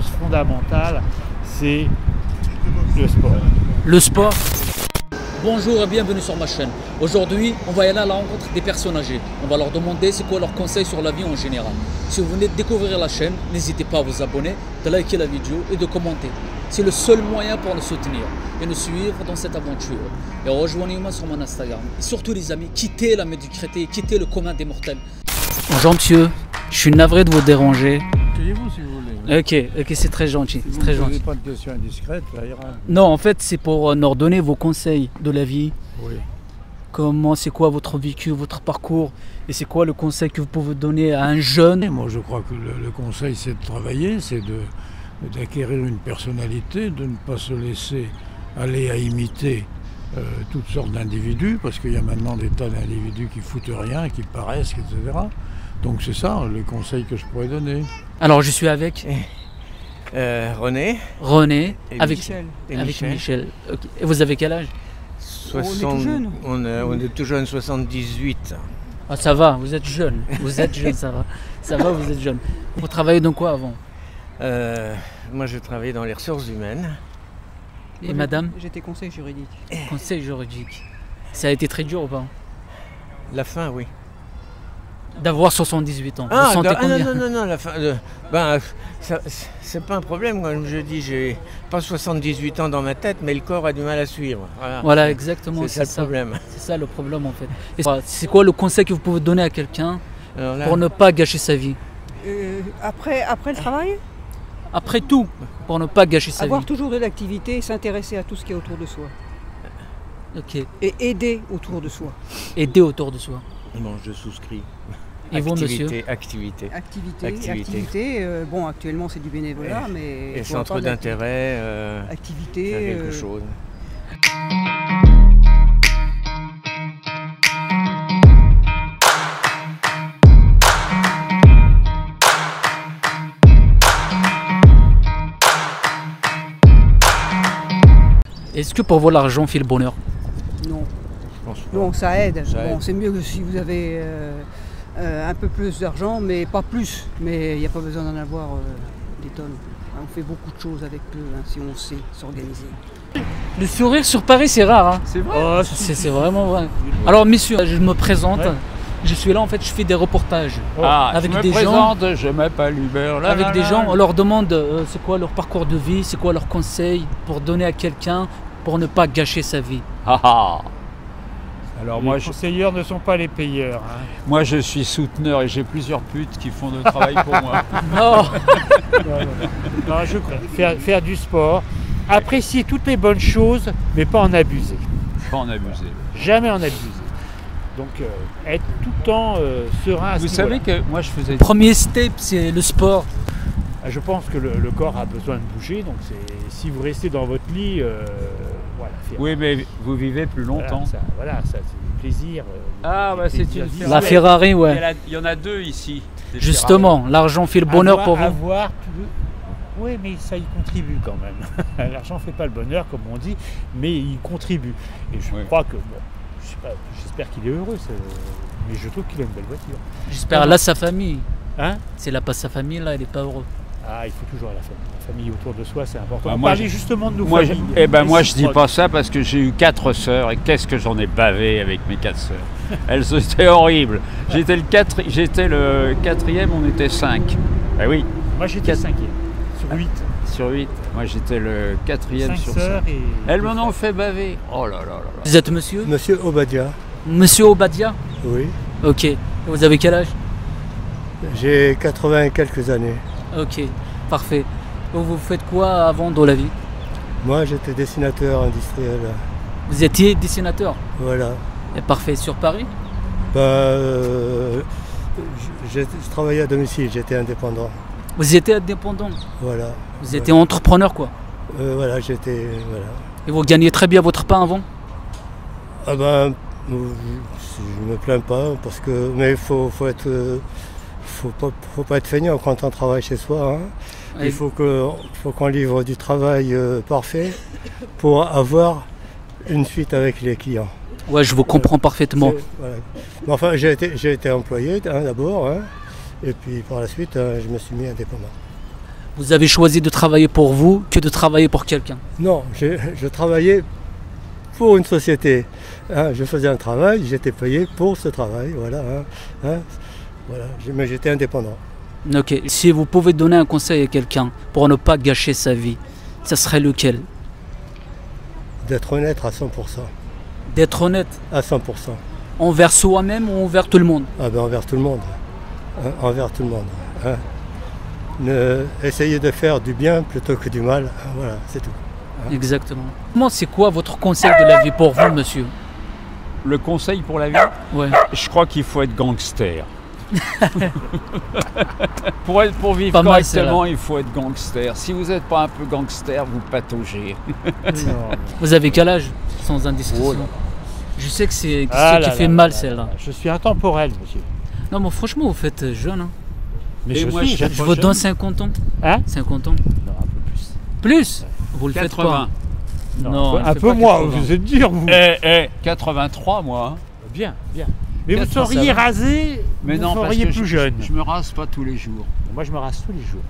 fondamentale, c'est le sport. Le sport. Bonjour et bienvenue sur ma chaîne. Aujourd'hui, on va aller à la rencontre des personnes âgées. On va leur demander c'est quoi leurs conseils sur la vie en général. Si vous venez de découvrir la chaîne, n'hésitez pas à vous abonner, de liker la vidéo et de commenter. C'est le seul moyen pour nous soutenir et nous suivre dans cette aventure. Et rejoignez-moi sur mon Instagram. Et surtout les amis, quittez la médiocrité, quittez le commun des mortels. Bonjour monsieur, je suis navré de vous déranger. Asseyez-vous si vous voulez. Ok, c'est très gentil. Si vous très ne posez gentil. pas de questions indiscrètes, ça ira. Non, en fait, c'est pour nous redonner vos conseils de la vie. Oui. Comment, c'est quoi votre vécu, votre parcours, et c'est quoi le conseil que vous pouvez donner à un jeune? Et moi, je crois que le conseil, c'est de travailler, c'est d'acquérir une personnalité, de ne pas se laisser aller à imiter toutes sortes d'individus, parce qu'il y a maintenant des tas d'individus qui foutent rien, qui paraissent, etc. Donc c'est ça, les conseils que je pourrais donner. Alors, je suis avec René René, et avec Michel. avec Michel. Ok. Et vous avez quel âge? 60, on est tout jeune, 78. Ah, ça va, vous êtes jeune. Vous êtes jeune, ça va. Ça va, vous êtes jeune. Vous travaillez dans quoi avant? Moi, je travaillais dans les ressources humaines. Et madame? J'étais conseil juridique. Conseil juridique. Ça a été très dur ou pas? La fin, oui. D'avoir 78 ans. Vous sentez combien? Non, la fin. C'est pas un problème. Moi, je dis, j'ai pas 78 ans dans ma tête, mais le corps a du mal à suivre. Voilà, exactement. C'est ça le problème. C'est ça le problème en fait. Et c'est quoi le conseil que vous pouvez donner à quelqu'un Alors là, pour ne pas gâcher sa vie? Après le travail, Après tout, pour ne pas gâcher sa avoir vie. toujours de l'activité, s'intéresser à tout ce qui est autour de soi. Ok. Et aider autour de soi. Aider autour de soi. bon, je souscris. Et vous, monsieur? Activité. Activité. Bon, actuellement c'est du bénévolat, mais... Et centre d'intérêt. Activité. Faire quelque chose. Est-ce que pour vous l'argent fait le bonheur? Non. Je pense pas. Non, ça aide. Ça Bon, aide. c'est mieux que si vous avez un peu plus d'argent, mais pas plus. Mais il n'y a pas besoin d'en avoir des tonnes. On fait beaucoup de choses avec peu, si on sait s'organiser. Le sourire sur Paris c'est rare. Hein. C'est vrai. Oh, c'est vraiment vrai. Alors messieurs, je me présente. Ouais. Je suis là en fait, je fais des reportages. Avec je me des présente, je m'appelle Hubert. Avec des gens, on leur demande c'est quoi leur parcours de vie, c'est quoi leurs conseils pour donner à quelqu'un pour ne pas gâcher sa vie. Alors Les conseilleurs ne sont pas les payeurs. Hein. moi je suis souteneur et j'ai plusieurs putes qui font le travail pour moi. Non. Non, je crois. Faire du sport, apprécier toutes les bonnes choses, mais pas en abuser. Pas en abuser. Jamais en abuser. Donc être tout le temps serein à ce Vous savez niveau-là. que moi je faisais... Premier step, c'est le sport. Je pense que le corps a besoin de bouger, donc si vous restez dans votre lit, voilà. Oui, mais vous vivez plus longtemps. Voilà, ça c'est du plaisir. Ah, bah c'est plaisir une visuel. La Ferrari, ouais. Il y en a deux ici. des Justement, l'argent fait le bonheur pour vous. Avoir oui, mais ça y contribue quand même. L'argent ne fait pas le bonheur, comme on dit, mais il contribue. Et je crois que, bon, je sais pas, j'espère qu'il est heureux, mais je trouve qu'il a une belle voiture. J'espère là sa famille. Hein? C'est là pas sa famille, là, il est pas heureux. Ah, il faut toujours la famille autour de soi, c'est important. Bah, On moi, parlait justement de nos Moi, familles. moi je dis pas ça parce que j'ai eu 4 sœurs et qu'est-ce que j'en ai bavé avec mes 4 sœurs. Elles étaient horribles. J'étais le 4e, on était 5. Ben oui, Moi j'étais 5e, sur 8. sur 8. Moi j'étais le 4e 5 sur sœurs 5. et... Elles m'en ont fait baver. Oh là là là là. Vous êtes monsieur? Monsieur Obadia, Monsieur Obadia? oui. Ok. Et vous avez quel âge? J'ai 80 et quelques années. Ok, parfait. Donc, vous faites quoi avant dans la vie? Moi, j'étais dessinateur industriel. Vous étiez dessinateur? Voilà. Et parfait, sur Paris? Je travaillais à domicile, j'étais indépendant. Vous étiez indépendant? Voilà. Vous étiez entrepreneur quoi? Voilà, j'étais. Voilà. Et vous gagnez très bien votre pain avant? Ah ben, je me plains pas, parce que. Mais il faut être. Faut pas être feignant quand on travaille chez soi. Hein. Oui. Il faut qu'on livre du travail parfait pour avoir une suite avec les clients. Ouais, je vous comprends parfaitement. Voilà. Mais enfin, j'ai été employé d'abord, hein, et puis par la suite, je me suis mis indépendant. Vous avez choisi de travailler pour vous que de travailler pour quelqu'un. Non, je travaillais pour une société. Hein, je faisais un travail, j'étais payé pour ce travail, voilà. Voilà. Mais j'étais indépendant. Ok. Si vous pouvez donner un conseil à quelqu'un pour ne pas gâcher sa vie, ça serait lequel? D'être honnête à 100%. D'être honnête À 100%. envers soi-même ou envers tout le monde? Ah ben envers tout le monde. Hein, envers tout le monde. Hein. Essayez de faire du bien plutôt que du mal. Hein, voilà, c'est tout. Exactement. Comment, c'est quoi votre conseil de la vie pour vous, monsieur? Le conseil pour la vie, Ouais. je crois qu'il faut être gangster. pour vivre Pas mal, correctement, il faut être gangster. Si vous n'êtes pas un peu gangster, vous pataugez. Vous avez quel âge, sans indiscrétion? Oh là. Je sais que c'est Ah qui là fait là mal là celle-là. là. Je suis intemporel, monsieur. Non, mais franchement, vous faites jeune. Hein. Mais Et je moi, suis je jeune. Je vous donne 50 ans. Hein 50 ans. Non, un peu plus. Plus Vous le faites 80. pas. Non, un il fait peu pas moins, 80. vous êtes dur, vous. 83 moi. Hein. Bien, bien. Mais vous 80, seriez ça va. rasé, Mais vous non, parce seriez que plus jeune. je me rase pas tous les jours. Moi, je me rase tous les jours.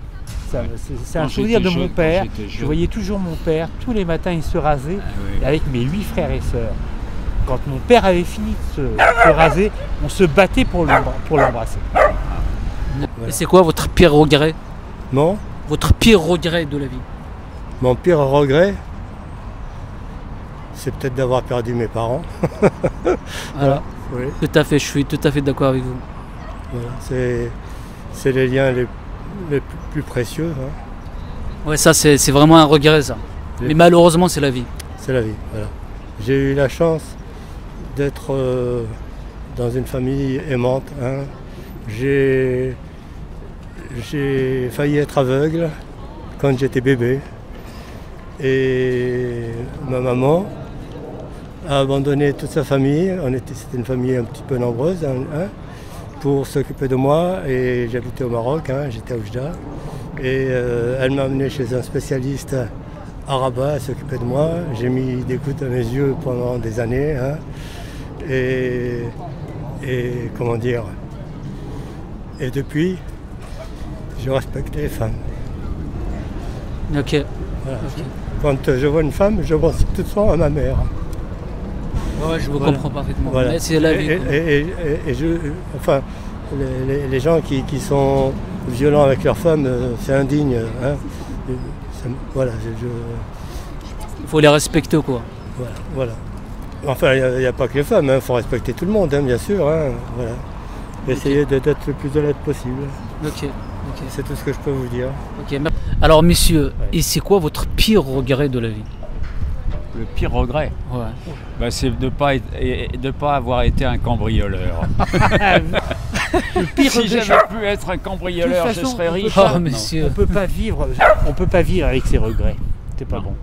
C'est un Quand souvenir de j'étais mon jeune, père. quand j'étais Je jeune. voyais toujours mon père, tous les matins, il se rasait Ah oui. avec mes 8 frères et sœurs. Quand mon père avait fini de se raser, on se battait pour l'embrasser. Et c'est quoi votre pire regret? Votre pire regret de la vie? Mon pire regret, c'est peut-être d'avoir perdu mes parents. Voilà. Oui. Tout à fait, je suis tout à fait d'accord avec vous. Voilà. C'est les liens les plus précieux. Hein. Ouais, ça c'est vraiment un regret ça. Oui. Mais malheureusement c'est la vie. C'est la vie. Voilà. J'ai eu la chance d'être dans une famille aimante. Hein. J'ai failli être aveugle quand j'étais bébé. Et ma maman a abandonné toute sa famille. C'était une famille un petit peu nombreuse hein, pour s'occuper de moi. Et j'habitais au Maroc, hein, j'étais à Oujda. Et elle m'a amené chez un spécialiste à Rabat à s'occuper de moi. J'ai mis des gouttes à mes yeux pendant des années. Hein, et comment dire. Et depuis, je respecte les femmes. Ok. Voilà. Quand je vois une femme, je pense tout de suite à ma mère. Ouais, je vous Voilà. comprends parfaitement. Voilà. Mais c'est la vie. quoi. Enfin, les gens qui sont violents avec leurs femmes, c'est indigne. Hein. Voilà, Il faut les respecter quoi. voilà. Enfin, il n'y a pas que les femmes, il faut respecter tout le monde, hein, bien sûr. Hein, voilà. Essayez d'être le plus honnête possible. Ok. C'est tout ce que je peux vous dire. Ok. Alors messieurs, et c'est quoi votre pire regret de la vie? Le pire regret, Ouais. bah, c'est de ne pas avoir été un cambrioleur. Le pire Si regret, j'avais pu être un cambrioleur, De toute je façon, serais on peut riche. pas- Oh messieurs. on peut pas vivre avec ses regrets. C'est pas Non. bon.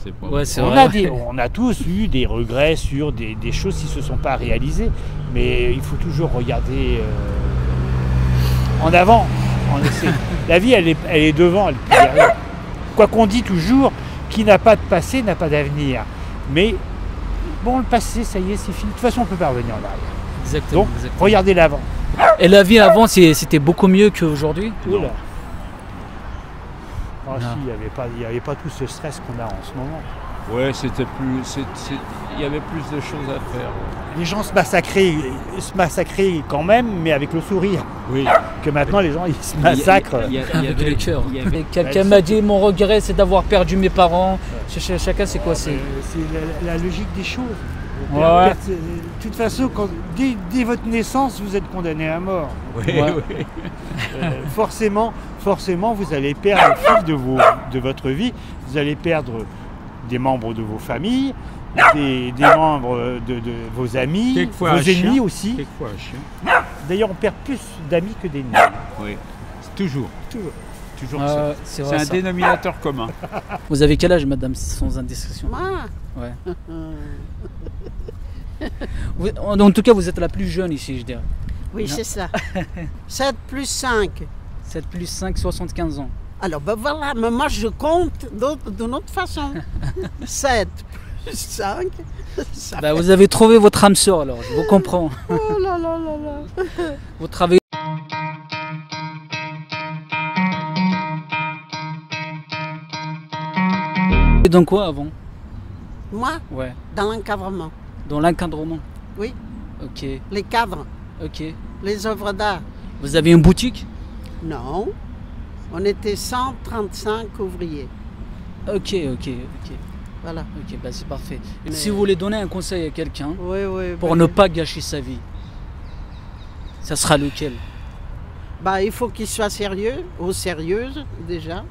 C'est pas Ouais, c'est On vrai. on a tous eu des regrets sur des choses qui ne se sont pas réalisées, mais il faut toujours regarder en avant. La vie, elle est devant, elle est plus derrière. Quoi qu'on dit toujours, qui n'a pas de passé n'a pas d'avenir. Mais bon, le passé, ça y est, c'est fini. De toute façon, on ne peut pas revenir en arrière. Exactement. Donc, exactement. regardez l'avant. Et la vie avant, c'était beaucoup mieux qu'aujourd'hui? Oula. Ah, Non. si, il n'y avait pas tout ce stress qu'on a en ce moment. Ouais, c'était plus. Il y avait plus de choses à faire. Les gens se massacraient quand même, mais avec le sourire. Oui. Que maintenant, les gens, ils se massacrent. Avec le cœur. il y avait- Quelqu'un m'a dit mon regret c'est d'avoir perdu mes parents. Chacun c'est quoi c'est? C'est la logique des choses. Ouais. De toute façon, dès votre naissance, vous êtes condamné à mort. Oui, Ouais. oui. Forcément, vous allez perdre au fil de votre vie, vous allez perdre des membres de vos familles, des membres de vos amis, Quelquefois vos un chien. ennemis aussi. Quelquefois, un chien. D'ailleurs, on perd plus d'amis que d'ennemis. Oui. C'est toujours. Toujours Ah, ça. c'est C'est vrai un ça. dénominateur commun. Vous avez quel âge madame sans indiscrétion? Moi, Ouais. En tout cas vous êtes la plus jeune ici je dirais. oui, Non. c'est ça. 7 plus 5. 7 plus 5, 75 ans. Alors, ben voilà, mais moi je compte d'une autre façon. 7 plus 5, ça Bah, vous avez trouvé votre âme sœur alors, je vous comprends. Oh là là là là. Vous travaillez travaillez dans quoi avant? Moi, Ouais. dans l'encadrement. Dans l'encadrement? Oui. Ok, Les cadres, ok. les œuvres d'art. Vous avez une boutique? Non. On était 135 ouvriers. Ok, ok, ok. Voilà. Ok, bah c'est parfait. Mais- Si vous voulez donner un conseil à quelqu'un Oui, oui. pour ne pas gâcher sa vie, ça sera lequel? Bah, il faut qu'il soit sérieux ou sérieuse déjà.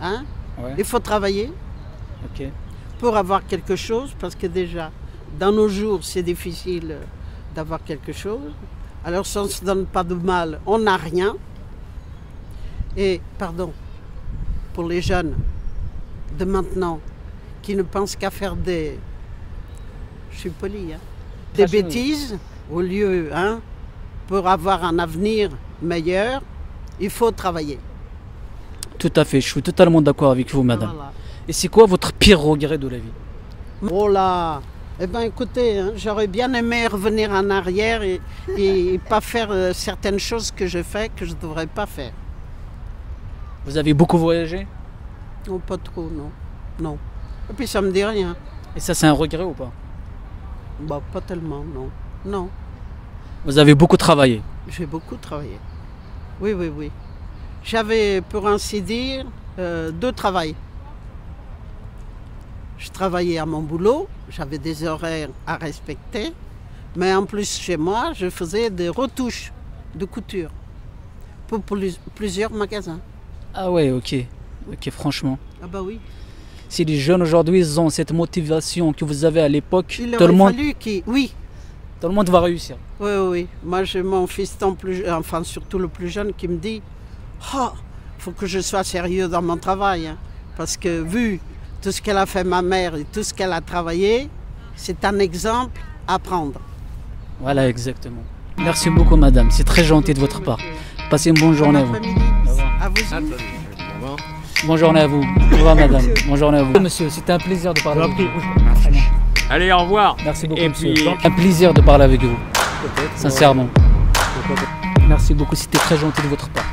Hein? Ouais. Il faut travailler Ok. pour avoir quelque chose parce que déjà, dans nos jours, c'est difficile d'avoir quelque chose. Alors, si on ne se donne pas de mal, on n'a rien. Et, pardon, pour les jeunes de maintenant qui ne pensent qu'à faire des... Je suis poli, hein, des Fâcheuse. bêtises au lieu, hein, pour avoir un avenir meilleur, il faut travailler. Tout à fait, je suis totalement d'accord avec vous, madame. Voilà. Et c'est quoi votre pire regret de la vie? Oh là, eh bien écoutez, hein, j'aurais bien aimé revenir en arrière et pas faire certaines choses que je fais que je ne devrais pas faire. Vous avez beaucoup voyagé? Oh, pas trop, non. Non. Et puis ça me dit rien. Et ça, c'est un regret ou pas? Bah, pas tellement, non. Non, Vous avez beaucoup travaillé. j'ai beaucoup travaillé. Oui, oui, oui. J'avais, pour ainsi dire, deux travails. Je travaillais à mon boulot, j'avais des horaires à respecter, mais en plus chez moi, je faisais des retouches de couture pour plusieurs magasins. Ah ouais, ok. Ok, franchement. Ah bah oui. Si les jeunes aujourd'hui ils ont cette motivation que vous avez à l'époque, Il tout le aurait monde, fallu qu'il... Oui, tout le monde va réussir. oui, oui. Moi, j'ai mon fiston, enfin surtout le plus jeune, qui me dit « Oh, faut que je sois sérieux dans mon travail. Hein. Parce que vu tout ce qu'elle a fait ma mère et tout ce qu'elle a travaillé, c'est un exemple à prendre. » Voilà, exactement. Merci beaucoup, madame. C'est très gentil de votre part. Passez une bonne journée à vous. Après-midi. À vous aussi. Bonne journée à vous. Au revoir, madame. Bonne journée à vous. Monsieur, c'était un plaisir de parler avec vous. Très bien. Allez, au revoir. Merci beaucoup, Et monsieur. puis- Un plaisir de parler avec vous. Sincèrement. Merci beaucoup, c'était très gentil de votre part.